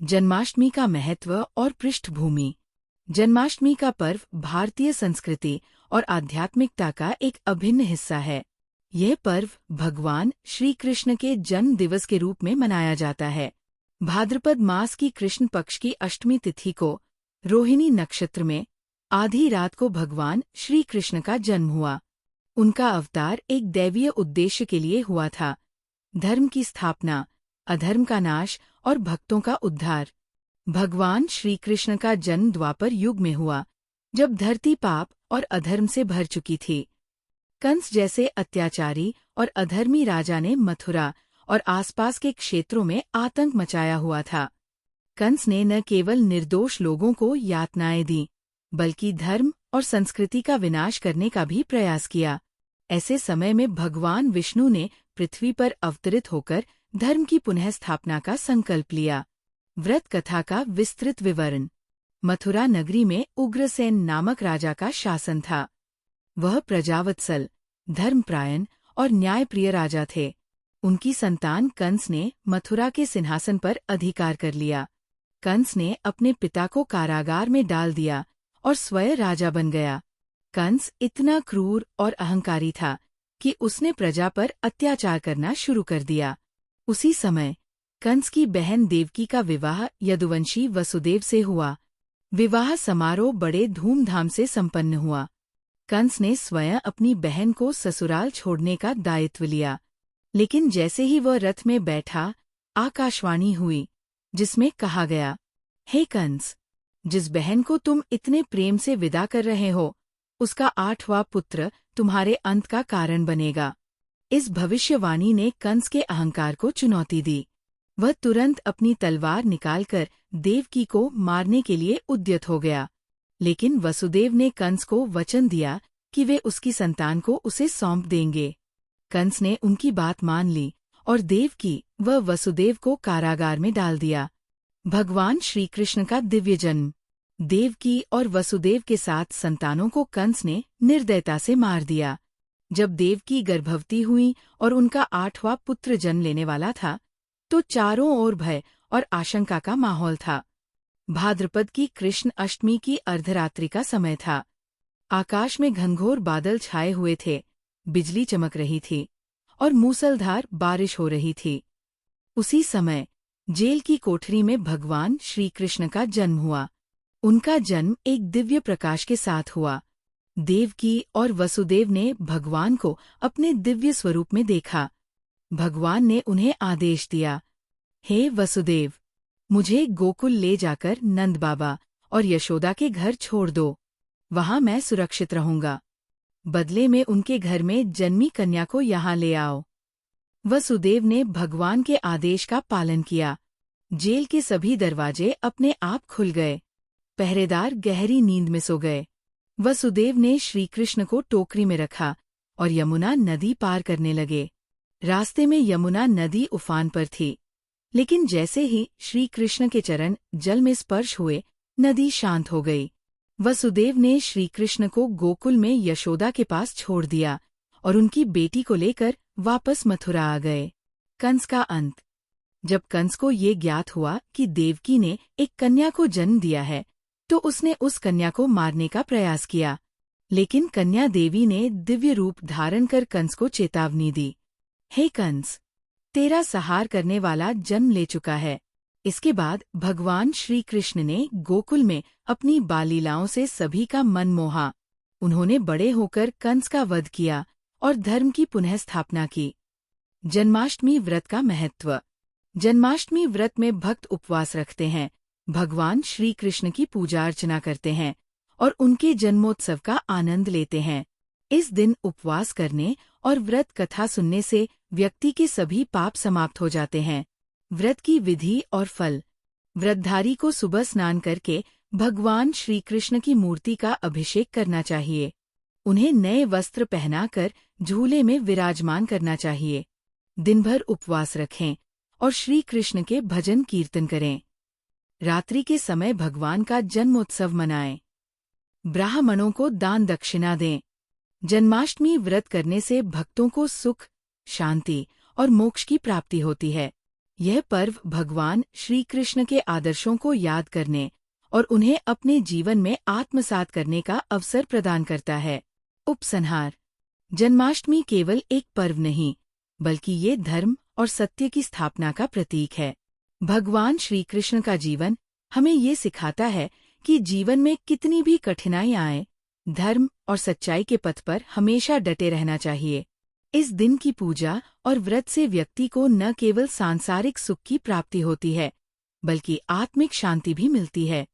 जन्माष्टमी का महत्व और पृष्ठभूमि। जन्माष्टमी का पर्व भारतीय संस्कृति और आध्यात्मिकता का एक अभिन्न हिस्सा है। यह पर्व भगवान श्री कृष्ण के जन्म दिवस के रूप में मनाया जाता है। भाद्रपद मास की कृष्ण पक्ष की अष्टमी तिथि को रोहिणी नक्षत्र में आधी रात को भगवान श्री कृष्ण का जन्म हुआ। उनका अवतार एक दैवीय उद्देश्य के लिए हुआ था: धर्म की स्थापना, अधर्म का नाश और भक्तों का उद्धार। भगवान श्री कृष्ण का जन्म द्वापर युग में हुआ, जब धरती पाप और अधर्म से भर चुकी थी। कंस जैसे अत्याचारी और अधर्मी राजा ने मथुरा और आसपास के क्षेत्रों में आतंक मचाया हुआ था। कंस ने न केवल निर्दोष लोगों को यातनाएं दी, बल्कि धर्म और संस्कृति का विनाश करने का भी प्रयास किया। ऐसे समय में भगवान विष्णु ने पृथ्वी पर अवतरित होकर धर्म की पुनः स्थापना का संकल्प लिया। व्रत कथा का विस्तृत विवरण। मथुरा नगरी में उग्रसेन नामक राजा का शासन था। वह प्रजावत्सल, धर्मपरायण और न्यायप्रिय राजा थे। उनकी संतान कंस ने मथुरा के सिंहासन पर अधिकार कर लिया। कंस ने अपने पिता को कारागार में डाल दिया और स्वयं राजा बन गया। कंस इतना क्रूर और अहंकारी था कि उसने प्रजा पर अत्याचार करना शुरू कर दिया। उसी समय कंस की बहन देवकी का विवाह यदुवंशी वसुदेव से हुआ। विवाह समारोह बड़े धूमधाम से संपन्न हुआ। कंस ने स्वयं अपनी बहन को ससुराल छोड़ने का दायित्व लिया, लेकिन जैसे ही वह रथ में बैठा, आकाशवाणी हुई जिसमें कहा गया, हे कंस, जिस बहन को तुम इतने प्रेम से विदा कर रहे हो, उसका 8वां पुत्र तुम्हारे अंत का कारण बनेगा। इस भविष्यवाणी ने कंस के अहंकार को चुनौती दी। वह तुरंत अपनी तलवार निकालकर देवकी को मारने के लिए उद्यत हो गया, लेकिन वसुदेव ने कंस को वचन दिया कि वे उसकी संतान को उसे सौंप देंगे। कंस ने उनकी बात मान ली और देवकी व वसुदेव को कारागार में डाल दिया। भगवान श्री कृष्ण का दिव्य जन्म। देवकी और वसुदेव के 7 संतानों को कंस ने निर्दयता से मार दिया। जब देवकी गर्भवती हुई और उनका 8वां पुत्र जन्म लेने वाला था, तो चारों ओर भय और आशंका का माहौल था। भाद्रपद की कृष्ण अष्टमी की अर्धरात्रि का समय था। आकाश में घनघोर बादल छाए हुए थे, बिजली चमक रही थी और मूसलधार बारिश हो रही थी। उसी समय जेल की कोठरी में भगवान श्री कृष्ण का जन्म हुआ। उनका जन्म एक दिव्य प्रकाश के साथ हुआ। देवकी और वसुदेव ने भगवान को अपने दिव्य स्वरूप में देखा। भगवान ने उन्हें आदेश दिया, हे वसुदेव, मुझे गोकुल ले जाकर नंद बाबा और यशोदा के घर छोड़ दो। वहां मैं सुरक्षित रहूंगा। बदले में उनके घर में जन्मी कन्या को यहाँ ले आओ। वसुदेव ने भगवान के आदेश का पालन किया। जेल के सभी दरवाजे अपने आप खुल गए। पहरेदार गहरी नींद में सो गए। वसुदेव ने श्रीकृष्ण को टोकरी में रखा और यमुना नदी पार करने लगे। रास्ते में यमुना नदी उफान पर थी, लेकिन जैसे ही श्री कृष्ण के चरण जल में स्पर्श हुए, नदी शांत हो गई। वसुदेव ने श्री कृष्ण को गोकुल में यशोदा के पास छोड़ दिया और उनकी बेटी को लेकर वापस मथुरा आ गए। कंस का अंत। जब कंस को ये ज्ञात हुआ कि देवकी ने एक कन्या को जन्म दिया है, तो उसने उस कन्या को मारने का प्रयास किया, लेकिन कन्या देवी ने दिव्य रूप धारण कर कंस को चेतावनी दी, हे कंस, तेरा संहार करने वाला जन्म ले चुका है। इसके बाद भगवान श्री कृष्ण ने गोकुल में अपनी बाललीलाओं से सभी का मन मोहा। उन्होंने बड़े होकर कंस का वध किया और धर्म की पुनः स्थापना की। जन्माष्टमी व्रत का महत्व। जन्माष्टमी व्रत में भक्त उपवास रखते हैं, भगवान श्री कृष्ण की पूजा अर्चना करते हैं और उनके जन्मोत्सव का आनंद लेते हैं। इस दिन उपवास करने और व्रत कथा सुनने से व्यक्ति के सभी पाप समाप्त हो जाते हैं। व्रत की विधि और फल। व्रतधारी को सुबह स्नान करके भगवान श्री कृष्ण की मूर्ति का अभिषेक करना चाहिए। उन्हें नए वस्त्र पहनाकर झूले में विराजमान करना चाहिए। दिन भर उपवास रखें और श्री कृष्ण के भजन कीर्तन करें। रात्रि के समय भगवान का जन्मोत्सव मनाएं। ब्राह्मणों को दान दक्षिणा दें। जन्माष्टमी व्रत करने से भक्तों को सुख, शांति और मोक्ष की प्राप्ति होती है। यह पर्व भगवान श्री कृष्ण के आदर्शों को याद करने और उन्हें अपने जीवन में आत्मसात करने का अवसर प्रदान करता है। उपसंहार: जन्माष्टमी केवल एक पर्व नहीं, बल्कि ये धर्म और सत्य की स्थापना का प्रतीक है। भगवान श्री कृष्ण का जीवन हमें ये सिखाता है कि जीवन में कितनी भी कठिनाइयां आए, धर्म और सच्चाई के पथ पर हमेशा डटे रहना चाहिए। इस दिन की पूजा और व्रत से व्यक्ति को न केवल सांसारिक सुख की प्राप्ति होती है, बल्कि आत्मिक शांति भी मिलती है।